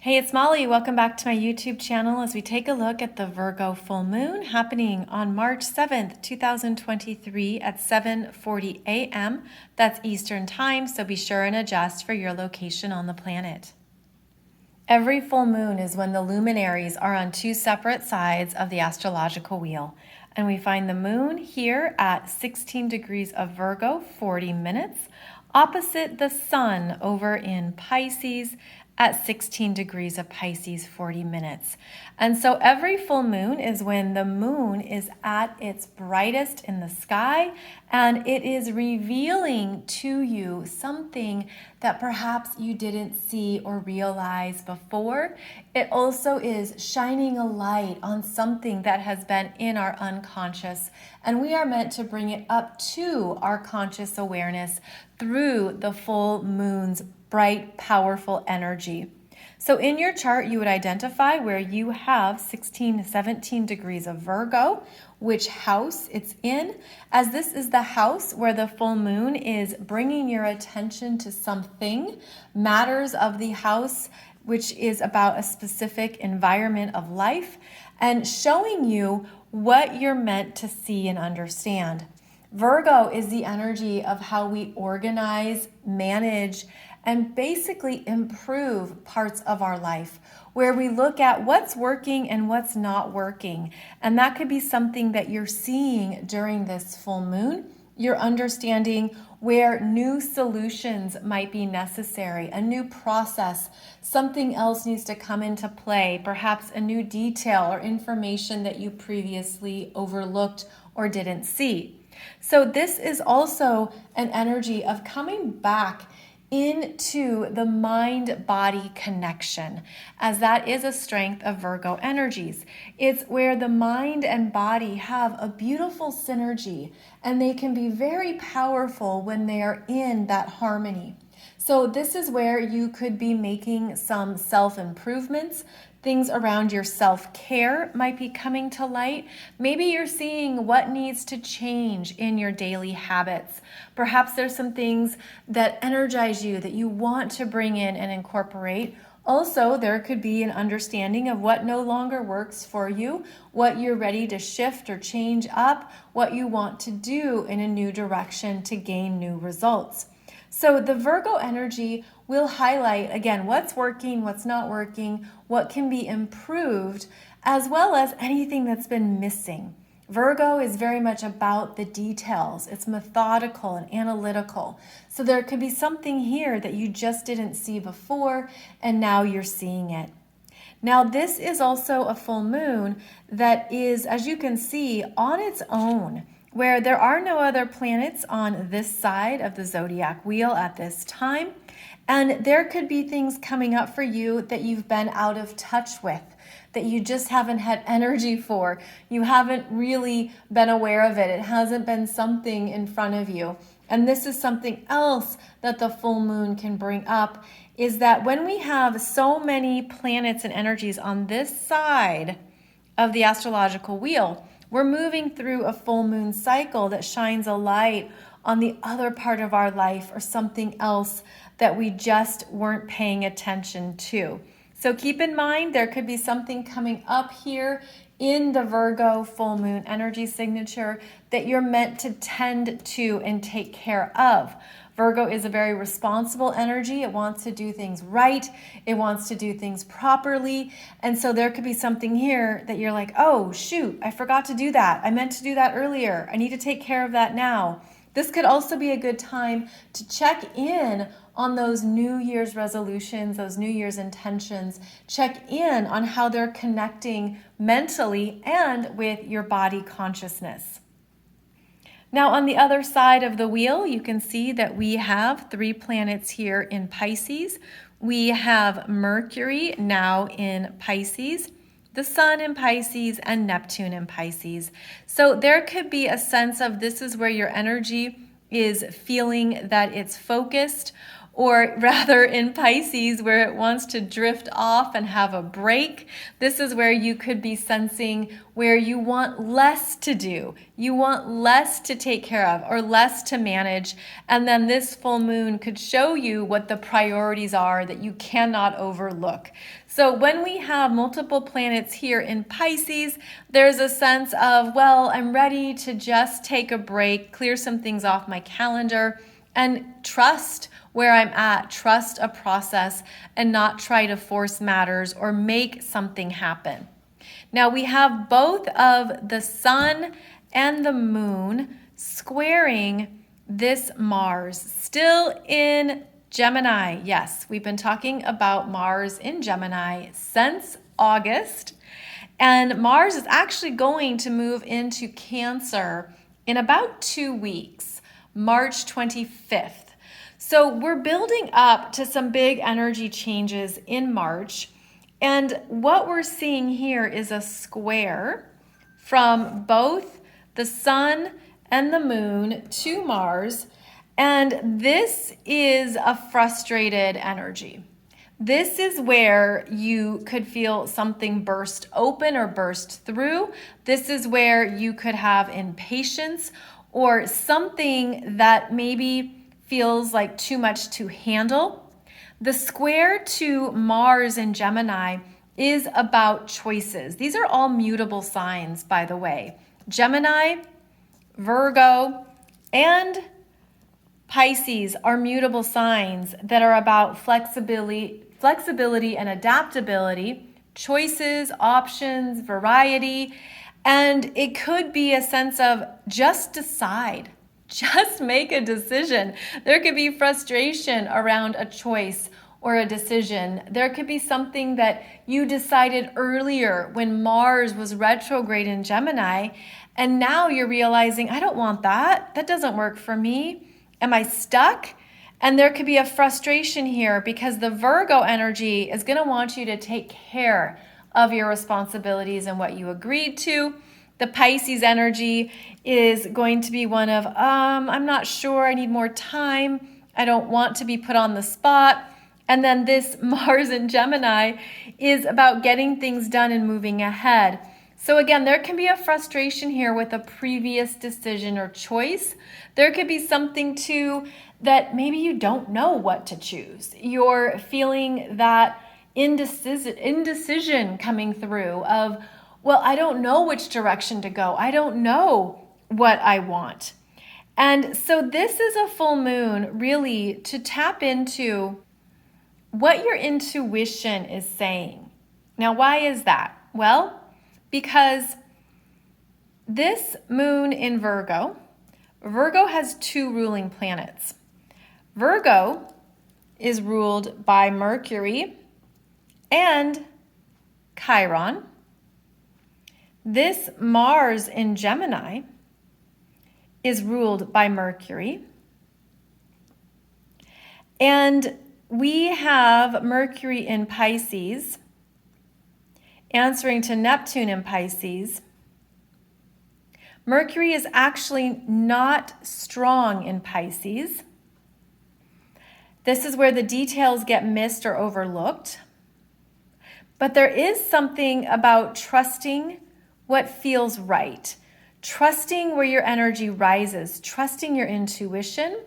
Hey, it's Molly. Welcome back to my YouTube channel as we take a look at the Virgo full moon happening on March 7th, 2023 at 7:40 a.m. That's Eastern time, so be sure and adjust for your location on the planet. Every full moon is when the luminaries are on two separate sides of the astrological wheel. And we find the moon here at 16 degrees of Virgo, 40 minutes, opposite the sun over in Pisces at 16 degrees of Pisces, 40 minutes. And so every full moon is when the moon is at its brightest in the sky and it is revealing to you something that perhaps you didn't see or realize before. It also is shining a light on something that has been in our unconscious, and we are meant to bring it up to our conscious awareness through the full moon's bright, powerful energy. So in your chart, you would identify where you have 16 to 17 degrees of Virgo, which house it's in, as this is the house where the full moon is bringing your attention to something, matters of the house, which is about a specific environment of life, and showing you what you're meant to see and understand. Virgo is the energy of how we organize, manage, and basically improve parts of our life, where we look at what's working and what's not working. And that could be something that you're seeing during this full moon. You're understanding where new solutions might be necessary, a new process, something else needs to come into play, perhaps a new detail or information that you previously overlooked or didn't see. So this is also an energy of coming back into the mind-body connection, as that is a strength of Virgo energies. It's where the mind and body have a beautiful synergy, and they can be very powerful when they are in that harmony. So this is where you could be making some self-improvements. Things around your self-care might be coming to light. Maybe you're seeing what needs to change in your daily habits. Perhaps there's some things that energize you that you want to bring in and incorporate. Also, there could be an understanding of what no longer works for you, what you're ready to shift or change up, what you want to do in a new direction to gain new results. So the Virgo energy will highlight, again, what's working, what's not working, what can be improved, as well as anything that's been missing. Virgo is very much about the details. It's methodical and analytical. So there could be something here that you just didn't see before, and now you're seeing it. Now, this is also a full moon that is, as you can see, on its own, where there are no other planets on this side of the zodiac wheel at this time. And there could be things coming up for you that you've been out of touch with, that you just haven't had energy for. You haven't really been aware of it. It hasn't been something in front of you. And this is something else that the full moon can bring up, is that when we have so many planets and energies on this side of the astrological wheel, we're moving through a full moon cycle that shines a light on the other part of our life or something else that we just weren't paying attention to. So keep in mind, there could be something coming up here in the Virgo full moon energy signature that you're meant to tend to and take care of. Virgo is a very responsible energy. It wants to do things right. It wants to do things properly. And so there could be something here that you're like, oh, shoot, I forgot to do that. I meant to do that earlier. I need to take care of that now. This could also be a good time to check in on those New Year's resolutions, those New Year's intentions. Check in on how they're connecting mentally and with your body consciousness. Now, on the other side of the wheel, you can see that we have 3 planets here in Pisces. We have Mercury now in Pisces, the Sun in Pisces, and Neptune in Pisces. So there could be a sense of this is where your energy is feeling that it's focused, or rather in Pisces where it wants to drift off and have a break. This is where you could be sensing where you want less to do, you want less to take care of or less to manage, and then this full moon could show you what the priorities are that you cannot overlook. So when we have multiple planets here in Pisces, there's a sense of, well, I'm ready to just take a break, clear some things off my calendar, and trust where I'm at, trust a process, and not try to force matters or make something happen. Now we have both of the sun and the moon squaring this Mars, still in Gemini. Yes, we've been talking about Mars in Gemini since August, and Mars is actually going to move into Cancer in about 2 weeks, March 25th. So we're building up to some big energy changes in March, and what we're seeing here is a square from both the sun and the moon to Mars. And this is a frustrated energy. This is where you could feel something burst open or burst through. This is where you could have impatience or something that maybe feels like too much to handle. The square to Mars in Gemini is about choices. These are all mutable signs, by the way. Gemini, Virgo, and Pisces are mutable signs that are about flexibility and adaptability, choices, options, variety, and it could be a sense of just decide, just make a decision. There could be frustration around a choice or a decision. There could be something that you decided earlier when Mars was retrograde in Gemini, and now you're realizing, I don't want that. That doesn't work for me. Am I stuck? And there could be a frustration here because the Virgo energy is going to want you to take care of your responsibilities and what you agreed to. The Pisces energy is going to be one of, I'm not sure, I need more time. I don't want to be put on the spot. And then this Mars in Gemini is about getting things done and moving ahead. So again, there can be a frustration here with a previous decision or choice. There could be something too that maybe you don't know what to choose. You're feeling that indecision coming through of, well, I don't know which direction to go. I don't know what I want. And so this is a full moon really to tap into what your intuition is saying. Now, why is that? Well, because this moon in Virgo has 2 ruling planets. Virgo is ruled by Mercury and Chiron. This Mars in Gemini is ruled by Mercury. And we have Mercury in Pisces answering to Neptune in Pisces. Mercury is actually not strong in Pisces. This is where the details get missed or overlooked. But there is something about trusting what feels right, trusting where your energy rises, trusting your intuition.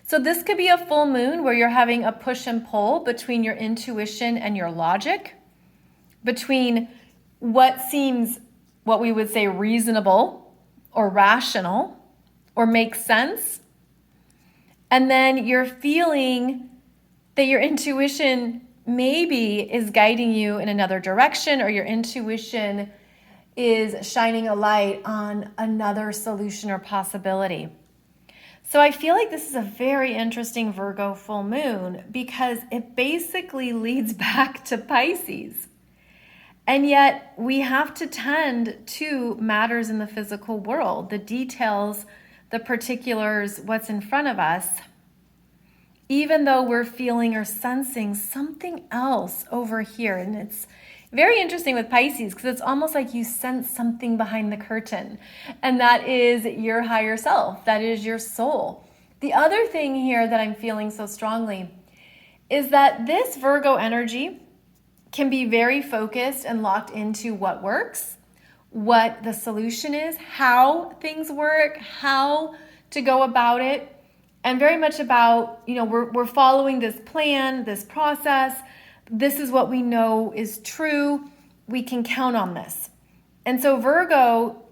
So this could be a full moon where you're having a push and pull between your intuition and your logic, between what seems, what we would say, reasonable or rational or makes sense, and then you're feeling that your intuition maybe is guiding you in another direction, or your intuition is shining a light on another solution or possibility. So I feel like this is a very interesting Virgo full moon because it basically leads back to Pisces. And yet we have to tend to matters in the physical world, the details, the particulars, what's in front of us, even though we're feeling or sensing something else over here. And it's very interesting with Pisces because it's almost like you sense something behind the curtain, and that is your higher self, that is your soul. The other thing here that I'm feeling so strongly is that this Virgo energy can be very focused and locked into what works, what the solution is, how things work, how to go about it, and very much about, we're following this plan, this process. This is what we know is true. We can count on this. And so Virgo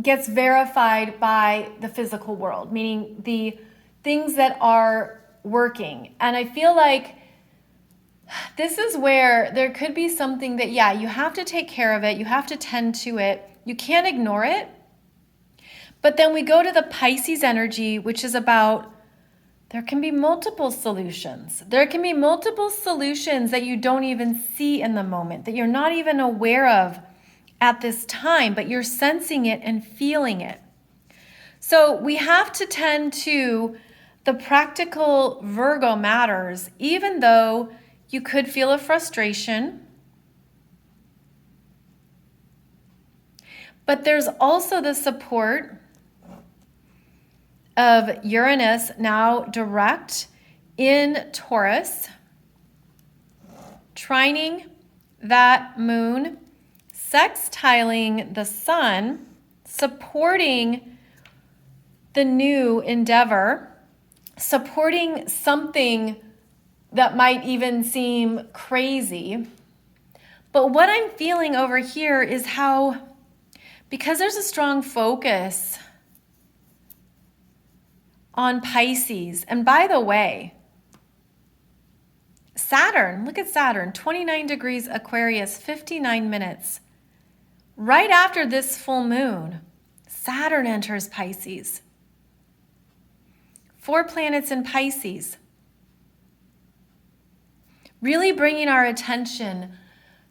gets verified by the physical world, meaning the things that are working. And I feel like this is where there could be something that, you have to take care of it. You have to tend to it. You can't ignore it. But then we go to the Pisces energy, which is about there can be multiple solutions. There can be multiple solutions that you don't even see in the moment, that you're not even aware of at this time, but you're sensing it and feeling it. So we have to tend to the practical Virgo matters, even though you could feel a frustration. But there's also the support of Uranus now direct in Taurus, trining that moon, sextiling the sun, supporting the new endeavor, supporting something that might even seem crazy. But what I'm feeling over here is how, because there's a strong focus on Pisces. And by the way, Saturn, look at Saturn, 29 degrees Aquarius, 59 minutes. Right after this full moon, Saturn enters Pisces. 4 planets in Pisces. Really bringing our attention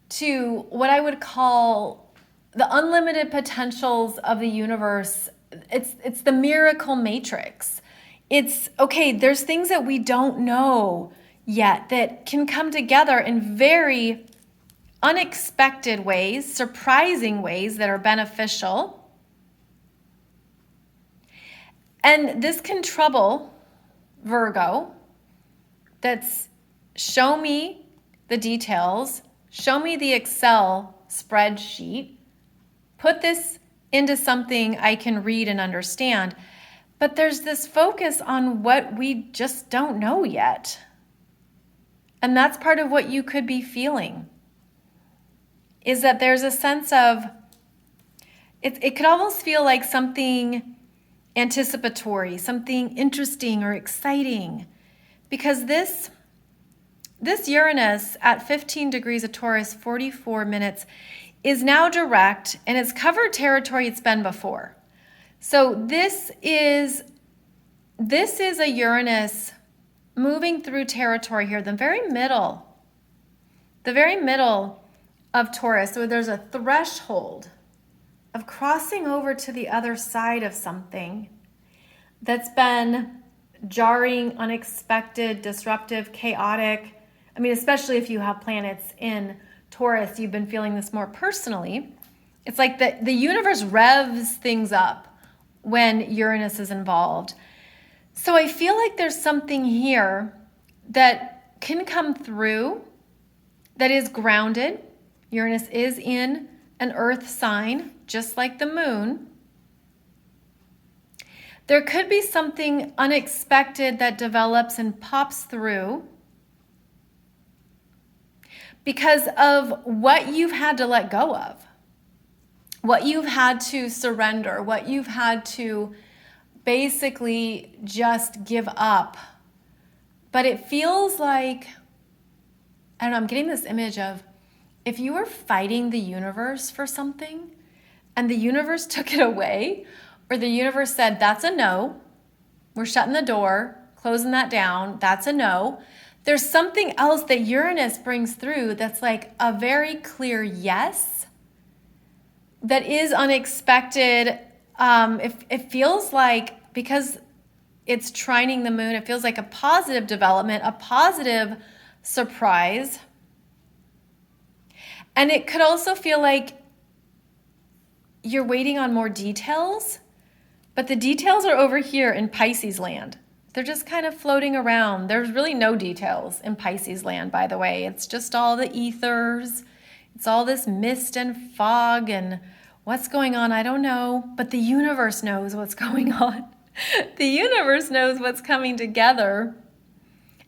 to what I would call the unlimited potentials of the universe. It's the miracle matrix. It's, okay, there's things that we don't know yet that can come together in very unexpected ways, surprising ways that are beneficial. And this can trouble Virgo. That's show me the details, show me the Excel spreadsheet, put this into something I can read and understand. But there's this focus on what we just don't know yet. And that's part of what you could be feeling, is that there's a sense of, it could almost feel like something anticipatory, something interesting or exciting. Because this Uranus at 15 degrees of Taurus, 44 minutes, is now direct, and it's covered territory it's been before. So this is a Uranus moving through territory here, the very middle of Taurus. So there's a threshold of crossing over to the other side of something that's been jarring, unexpected, disruptive, chaotic. I mean, especially if you have planets in Taurus, you've been feeling this more personally. It's like the universe revs things up when Uranus is involved. So I feel like there's something here that can come through that is grounded. Uranus is in an earth sign, just like the moon. There could be something unexpected that develops and pops through because of what you've had to let go of, what you've had to surrender, what you've had to basically just give up. But it feels like, I don't know, I'm getting this image of if you were fighting the universe for something and the universe took it away, or the universe said, that's a no, we're shutting the door, closing that down, that's a no. There's something else that Uranus brings through that's like a very clear yes, that is unexpected. It feels like, because it's trining the moon, it feels like a positive development, a positive surprise. And it could also feel like you're waiting on more details, but the details are over here in Pisces land. They're just kind of floating around. There's really no details in Pisces land, by the way. It's just all the ethers. It's all this mist and fog, and what's going on, I don't know. But the universe knows what's going on. The universe knows what's coming together.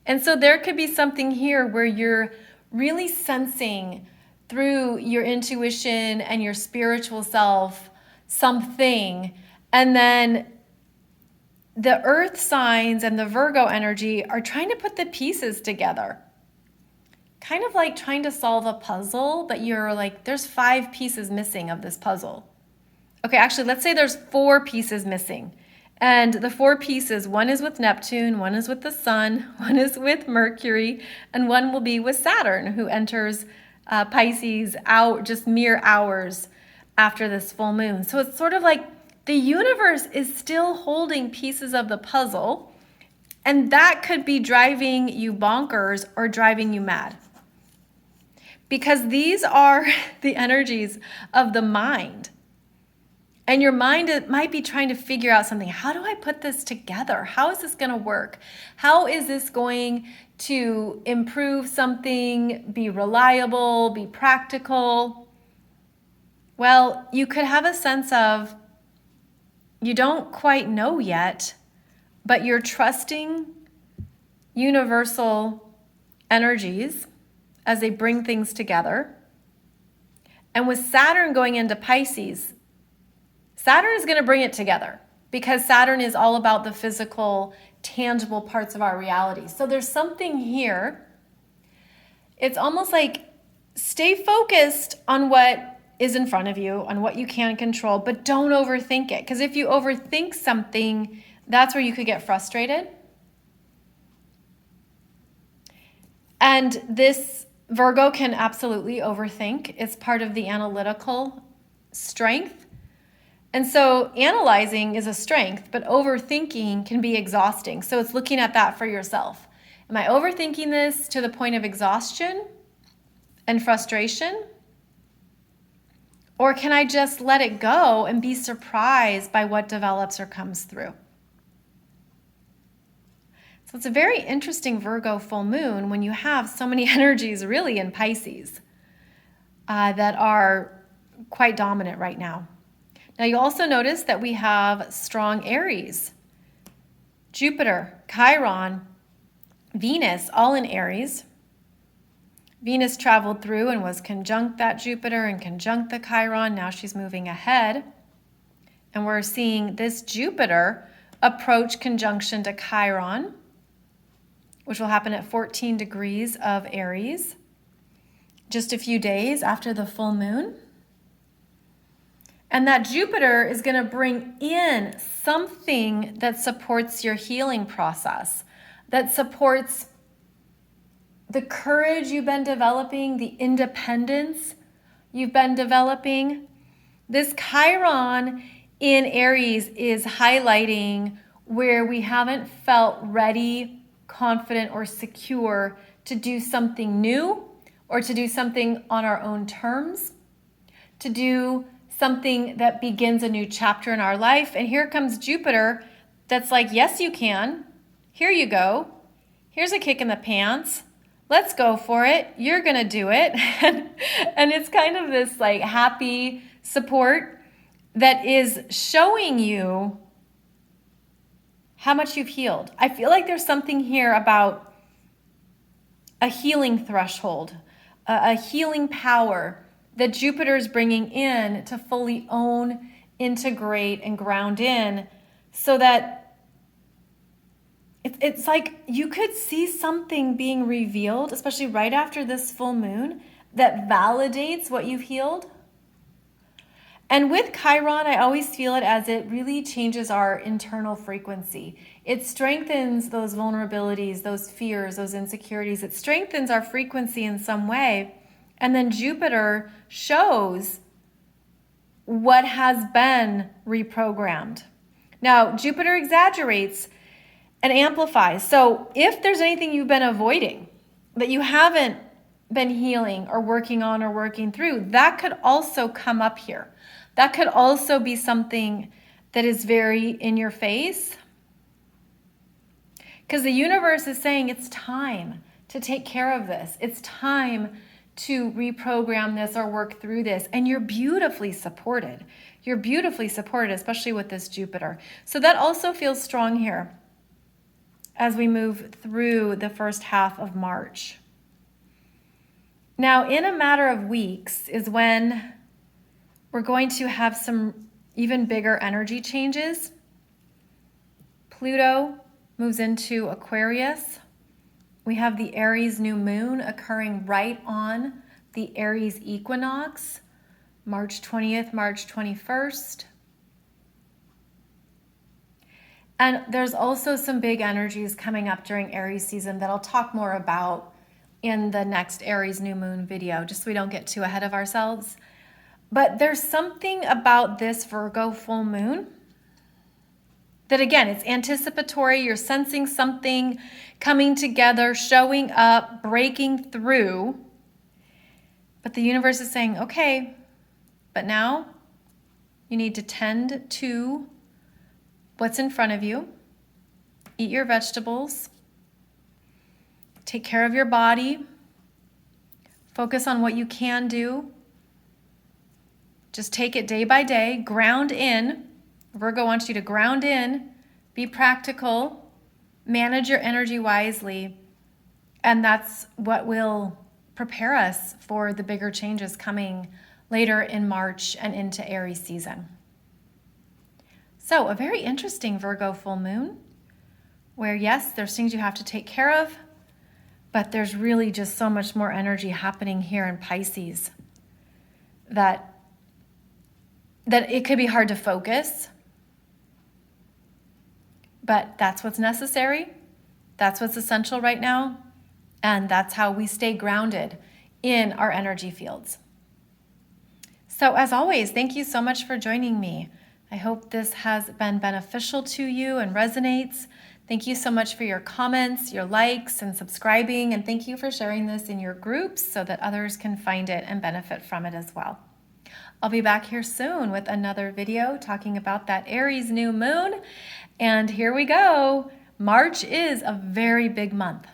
And so there could be something here where you're really sensing through your intuition and your spiritual self something, and then the earth signs and the Virgo energy are trying to put the pieces together. Kind of like trying to solve a puzzle, but you're like, there's 5 pieces missing of this puzzle. Okay, actually, let's say there's 4 pieces missing. And the 4 pieces, one is with Neptune, one is with the Sun, one is with Mercury, and one will be with Saturn, who enters Pisces out just mere hours after this full moon. So it's sort of like the universe is still holding pieces of the puzzle, and that could be driving you bonkers or driving you mad. Because these are the energies of the mind. And your mind might be trying to figure out something. How do I put this together? How is this going to work? How is this going to improve something, be reliable, be practical? Well, you could have a sense of you don't quite know yet, but you're trusting universal energies as they bring things together. And with Saturn going into Pisces, Saturn is going to bring it together because Saturn is all about the physical, tangible parts of our reality. So there's something here. It's almost like stay focused on what is in front of you, on what you can control, but don't overthink it. Because if you overthink something, that's where you could get frustrated. And this Virgo can absolutely overthink. It's part of the analytical strength. And so analyzing is a strength, but overthinking can be exhausting. So it's looking at that for yourself. Am I overthinking this to the point of exhaustion and frustration? Or can I just let it go and be surprised by what develops or comes through? So it's a very interesting Virgo full moon when you have so many energies really in Pisces that are quite dominant right now. Now you also notice that we have strong Aries, Jupiter, Chiron, Venus, all in Aries. Venus traveled through and was conjunct that Jupiter and conjunct the Chiron. Now she's moving ahead. And we're seeing this Jupiter approach conjunction to Chiron, which will happen at 14 degrees of Aries, just a few days after the full moon. And that Jupiter is going to bring in something that supports your healing process, that supports the courage you've been developing, the independence you've been developing. This Chiron in Aries is highlighting where we haven't felt ready, confident, or secure to do something new or to do something on our own terms, to do something that begins a new chapter in our life. And here comes Jupiter that's like, yes, you can. Here you go. Here's a kick in the pants. Let's go for it. You're going to do it. And it's kind of this like happy support that is showing you how much you've healed. I feel like there's something here about a healing threshold, a healing power that Jupiter is bringing in to fully own, integrate, and ground in, so that it's like you could see something being revealed, especially right after this full moon, that validates what you've healed. And with Chiron, I always feel it as it really changes our internal frequency. It strengthens those vulnerabilities, those fears, those insecurities. It strengthens our frequency in some way. And then Jupiter shows what has been reprogrammed. Now, Jupiter exaggerates and amplifies. So if there's anything you've been avoiding that you haven't been healing or working on or working through, that could also come up here. That could also be something that is very in your face. Because the universe is saying it's time to take care of this. It's time to reprogram this or work through this. And you're beautifully supported. You're beautifully supported, especially with this Jupiter. So that also feels strong here as we move through the first half of March. Now, in a matter of weeks is when we're going to have some even bigger energy changes. Pluto moves into Aquarius. We have the Aries new moon occurring right on the Aries equinox, March 20th, March 21st. And there's also some big energies coming up during Aries season that I'll talk more about in the next Aries new moon video, just so we don't get too ahead of ourselves. But there's something about this Virgo full moon that, again, it's anticipatory. You're sensing something coming together, showing up, breaking through. But the universe is saying, okay, but now you need to tend to what's in front of you. Eat your vegetables. Take care of your body. Focus on what you can do. Just take it day by day. Ground in. Virgo wants you to ground in, be practical, manage your energy wisely, and that's what will prepare us for the bigger changes coming later in March and into Aries season. So a very interesting Virgo full moon where, yes, there's things you have to take care of, but there's really just so much more energy happening here in Pisces that it could be hard to focus. But that's what's necessary. That's what's essential right now. And that's how we stay grounded in our energy fields. So as always, thank you so much for joining me. I hope this has been beneficial to you and resonates. Thank you so much for your comments, your likes, and subscribing. And thank you for sharing this in your groups so that others can find it and benefit from it as well. I'll be back here soon with another video talking about that Aries new moon. And here we go. March is a very big month.